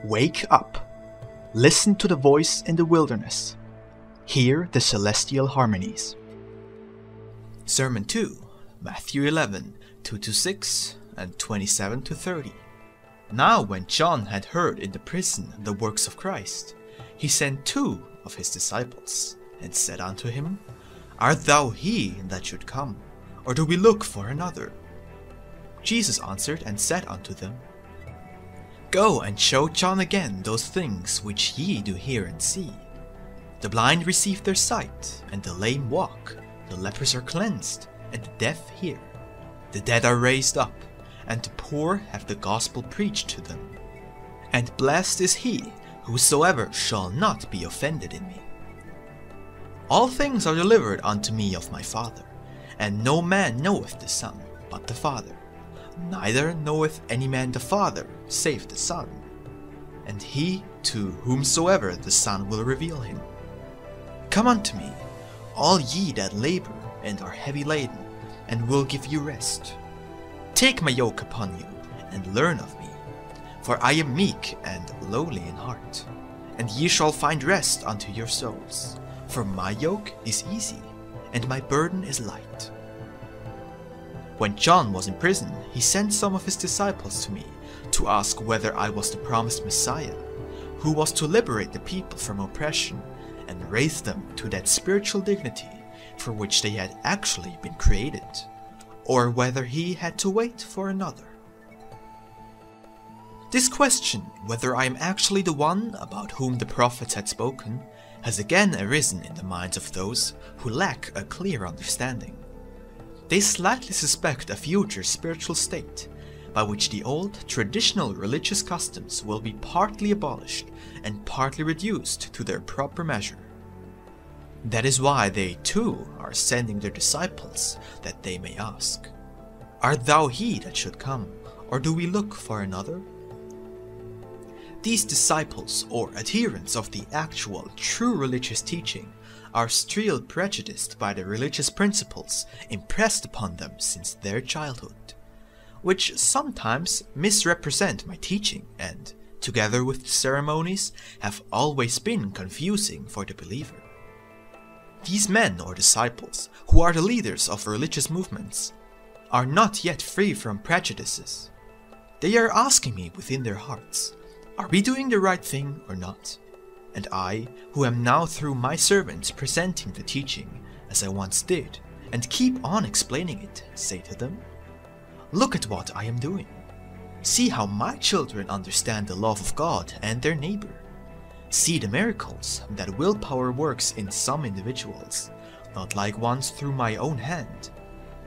Wake up! Listen to the voice in the wilderness. Hear the celestial harmonies. Sermon 2, Matthew 11, 2-6 and 27-30. Now when John had heard in the prison the works of Christ, he sent 2 of his disciples, and said unto him, Art thou he that should come, or do we look for another? Jesus answered and said unto them, Go and show John again those things which ye do hear and see. The blind receive their sight, and the lame walk, the lepers are cleansed, and the deaf hear. The dead are raised up, and the poor have the gospel preached to them. And blessed is he, whosoever shall not be offended in me. All things are delivered unto me of my Father, and no man knoweth the Son, but the Father. Neither knoweth any man the Father, save the Son, and he to whomsoever the Son will reveal him. Come unto me, all ye that labor and are heavy laden, and will give you rest. Take my yoke upon you, and learn of me, for I am meek and lowly in heart, and ye shall find rest unto your souls. For my yoke is easy, and my burden is light. When John was in prison, he sent some of his disciples to me, to ask whether I was the promised Messiah, who was to liberate the people from oppression, and raise them to that spiritual dignity for which they had actually been created, or whether he had to wait for another. This question, whether I am actually the one about whom the prophets had spoken, has again arisen in the minds of those who lack a clear understanding. They slightly suspect a future spiritual state, by which the old traditional religious customs will be partly abolished and partly reduced to their proper measure. That is why they too are sending their disciples, that they may ask, Art thou he that should come, or do we look for another? These disciples, or adherents of the actual true religious teaching, are still prejudiced by the religious principles impressed upon them since their childhood, which sometimes misrepresent my teaching and, together with the ceremonies, have always been confusing for the believer. These men or disciples, who are the leaders of religious movements, are not yet free from prejudices. They are asking me within their hearts, are we doing the right thing or not? And I, who am now through my servants presenting the teaching, as I once did, and keep on explaining it, say to them, Look at what I am doing. See how my children understand the love of God and their neighbor. See the miracles that willpower works in some individuals, not like ones through my own hand,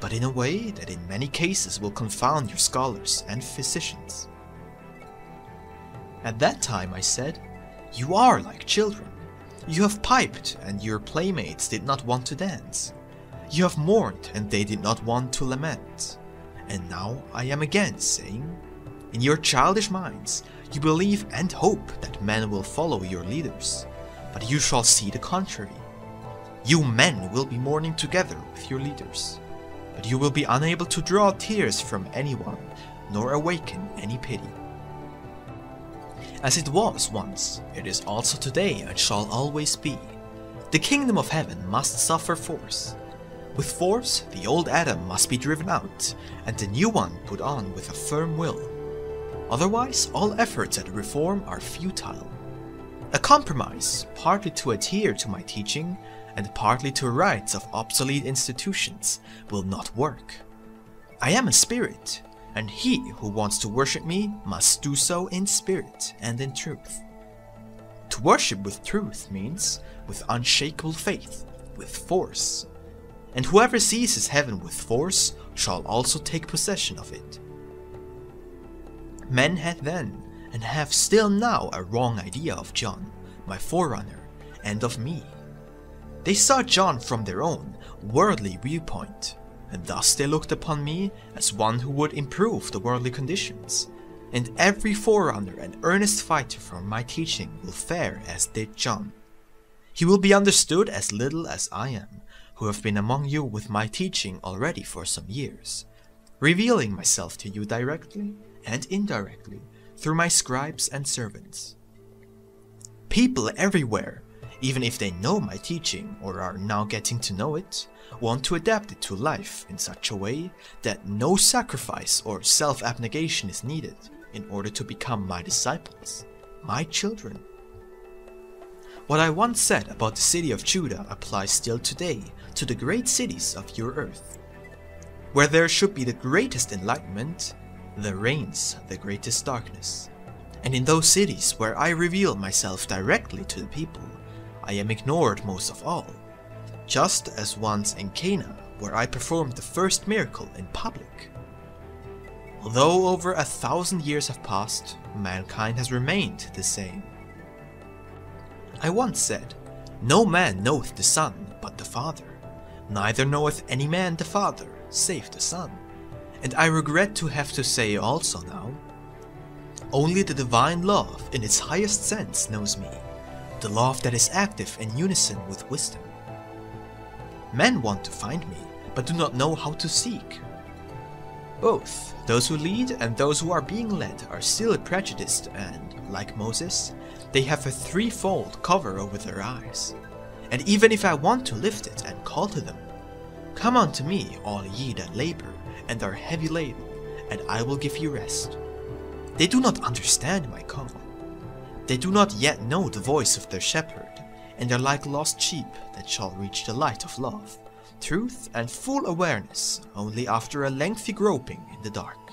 but in a way that in many cases will confound your scholars and physicians. At that time I said, You are like children. You have piped, and your playmates did not want to dance. You have mourned, and they did not want to lament. And now I am again saying, In your childish minds, you believe and hope that men will follow your leaders, but you shall see the contrary. You men will be mourning together with your leaders, but you will be unable to draw tears from anyone, nor awaken any pity. As it was once, it is also today and shall always be. The kingdom of heaven must suffer force. With force, the old Adam must be driven out, and the new one put on with a firm will. Otherwise, all efforts at reform are futile. A compromise, partly to adhere to my teaching, and partly to rights of obsolete institutions, will not work. I am a spirit, and he who wants to worship me must do so in spirit and in truth. To worship with truth means with unshakable faith, with force. And whoever seizes heaven with force shall also take possession of it. Men had then, and have still now, a wrong idea of John, my forerunner, and of me. They saw John from their own, worldly viewpoint, and thus they looked upon me as one who would improve the worldly conditions, and every forerunner and earnest fighter for my teaching will fare as did John. He will be understood as little as I am, who have been among you with my teaching already for some years, revealing myself to you directly and indirectly through my scribes and servants. People everywhere, even if they know my teaching or are now getting to know it, want to adapt it to life in such a way that no sacrifice or self-abnegation is needed in order to become my disciples, my children. What I once said about the city of Judah applies still today to the great cities of your earth. Where there should be the greatest enlightenment, there reigns the greatest darkness. And in those cities where I reveal myself directly to the people, I am ignored most of all, just as once in Cana, where I performed the first miracle in public. Although over 1,000 years have passed, mankind has remained the same. I once said, "No man knoweth the Son but the Father, neither knoweth any man the Father save the Son." And I regret to have to say also now, only the divine love in its highest sense knows me, the love that is active in unison with wisdom. Men want to find me, but do not know how to seek. Both those who lead and those who are being led are still prejudiced and, like Moses, they have a threefold cover over their eyes. And even if I want to lift it and call to them, "Come unto me, all ye that labor and are heavy laden, and I will give you rest," they do not understand my call. They do not yet know the voice of their shepherd, and are like lost sheep that shall reach the light of love, truth and full awareness only after a lengthy groping in the dark.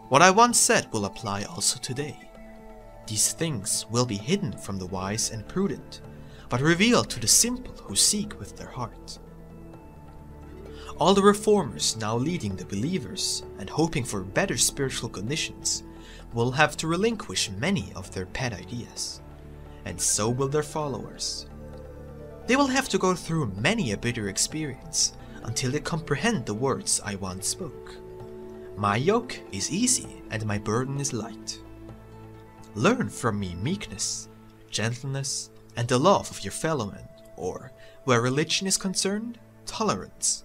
What I once said will apply also today. These things will be hidden from the wise and prudent, but revealed to the simple who seek with their heart. All the reformers now leading the believers and hoping for better spiritual conditions will have to relinquish many of their pet ideas, and so will their followers. They will have to go through many a bitter experience until they comprehend the words I once spoke. My yoke is easy and my burden is light. Learn from me meekness, gentleness, and the love of your fellowmen, or, where religion is concerned, tolerance.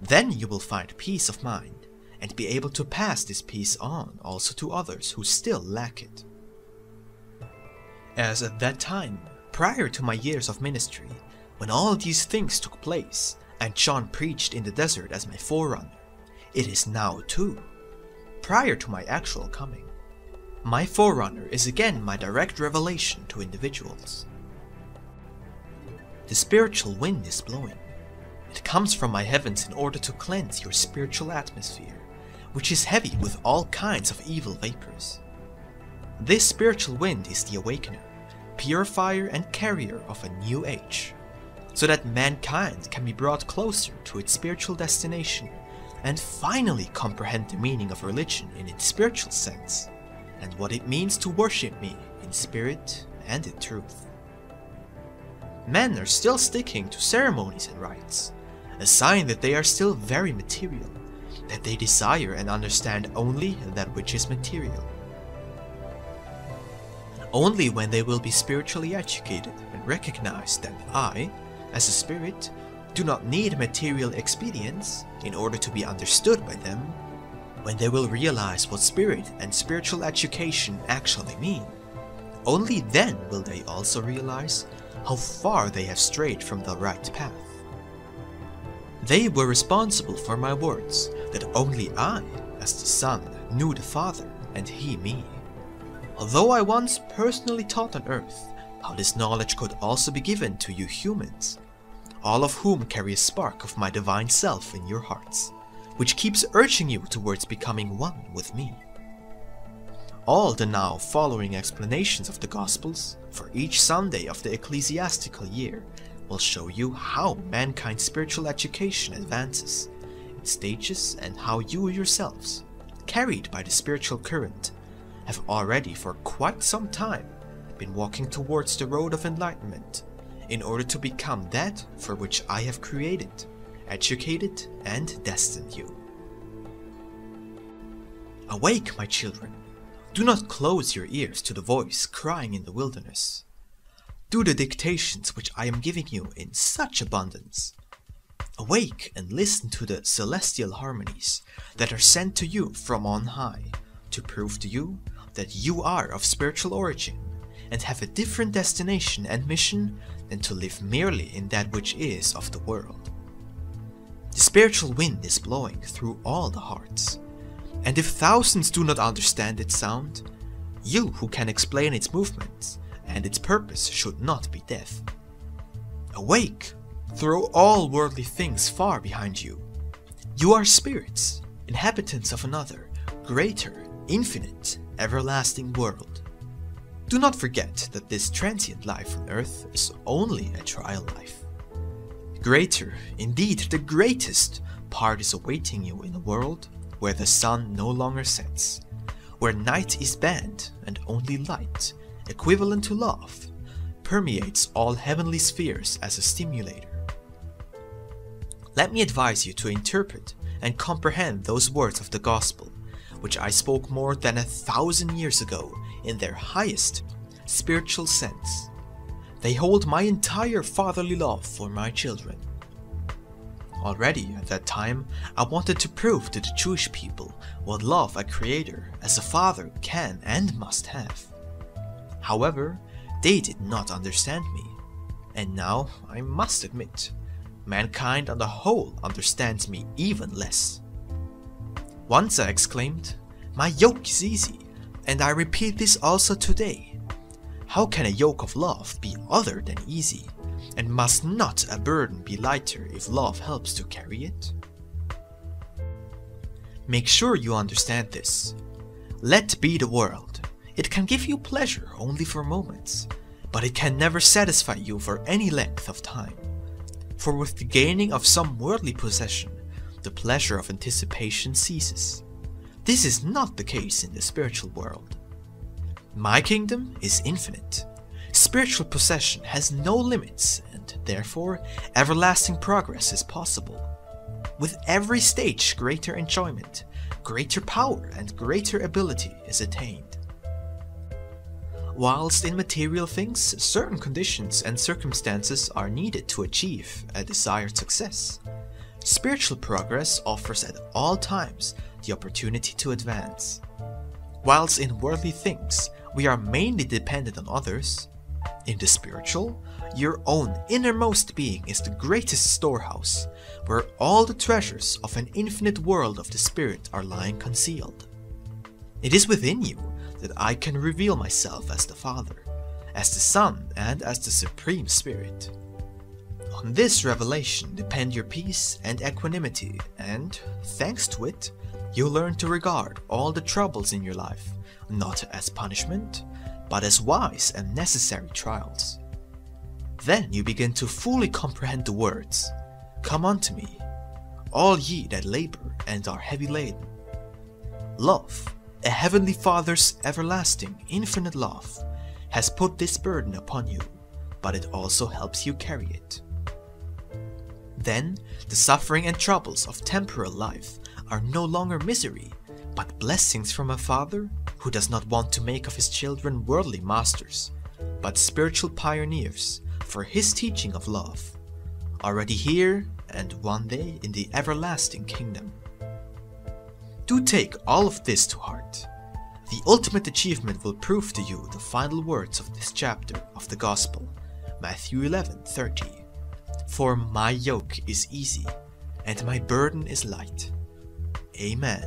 Then you will find peace of mind, and be able to pass this peace on also to others who still lack it. As at that time, prior to my years of ministry, when all these things took place, and John preached in the desert as my forerunner, it is now too, prior to my actual coming. My forerunner is again my direct revelation to individuals. The spiritual wind is blowing. It comes from my heavens in order to cleanse your spiritual atmosphere, which is heavy with all kinds of evil vapors. This spiritual wind is the awakener, purifier and carrier of a new age, so that mankind can be brought closer to its spiritual destination and finally comprehend the meaning of religion in its spiritual sense, and what it means to worship me in spirit and in truth. Men are still sticking to ceremonies and rites, a sign that they are still very material, that they desire and understand only that which is material. Only when they will be spiritually educated and recognize that I, as a spirit, do not need material expedients in order to be understood by them, when they will realize what spirit and spiritual education actually mean, only then will they also realize how far they have strayed from the right path. They were responsible for my words that only I, as the Son, knew the Father and He me. Although I once personally taught on earth how this knowledge could also be given to you humans, all of whom carry a spark of my divine self in your hearts, which keeps urging you towards becoming one with me. All the now following explanations of the Gospels for each Sunday of the ecclesiastical year will show you how mankind's spiritual education advances in stages and how you yourselves, carried by the spiritual current, have already for quite some time been walking towards the road of enlightenment in order to become that for which I have created, educated, and destined you. Awake, my children! Do not close your ears to the voice crying in the wilderness. Do the dictations which I am giving you in such abundance. Awake and listen to the celestial harmonies that are sent to you from on high, to prove to you that you are of spiritual origin and have a different destination and mission than to live merely in that which is of the world. The spiritual wind is blowing through all the hearts, and if thousands do not understand its sound, you who can explain its movements and its purpose should not be deaf. Awake! Throw all worldly things far behind you. You are spirits, inhabitants of another, greater, infinite, everlasting world. Do not forget that this transient life on earth is only a trial life. Greater, indeed the greatest, part is awaiting you in a world where the sun no longer sets, where night is banned and only light, equivalent to love, permeates all heavenly spheres as a stimulator. Let me advise you to interpret and comprehend those words of the gospel, which I spoke more than 1,000 years ago in their highest spiritual sense. They hold my entire fatherly love for my children. Already at that time, I wanted to prove to the Jewish people what love a creator as a father can and must have. However, they did not understand me, and now I must admit, mankind on the whole understands me even less. Once I exclaimed, "My yoke is easy," and I repeat this also today. How can a yoke of love be other than easy, and must not a burden be lighter if love helps to carry it? Make sure you understand this. Let be the world. It can give you pleasure only for moments, but it can never satisfy you for any length of time. For with the gaining of some worldly possession, the pleasure of anticipation ceases. This is not the case in the spiritual world. My kingdom is infinite. Spiritual possession has no limits, and therefore everlasting progress is possible. With every stage, greater enjoyment, greater power, and greater ability is attained. Whilst in material things, certain conditions and circumstances are needed to achieve a desired success, spiritual progress offers at all times the opportunity to advance. Whilst in worldly things, we are mainly dependent on others, in the spiritual, your own innermost being is the greatest storehouse, where all the treasures of an infinite world of the spirit are lying concealed. It is within you that I can reveal myself as the Father, as the Son, and as the Supreme Spirit. On this revelation depend your peace and equanimity, and, thanks to it, you learn to regard all the troubles in your life not as punishment, but as wise and necessary trials. Then you begin to fully comprehend the words, "Come unto me, all ye that labor and are heavy laden." Love, a heavenly Father's everlasting, infinite love, has put this burden upon you, but it also helps you carry it. Then the suffering and troubles of temporal life are no longer misery, but blessings from a Father who does not want to make of his children worldly masters, but spiritual pioneers for his teaching of love, already here and one day in the everlasting kingdom. Do take all of this to heart. The ultimate achievement will prove to you the final words of this chapter of the Gospel, Matthew 11:30. "For my yoke is easy, and my burden is light." Amen.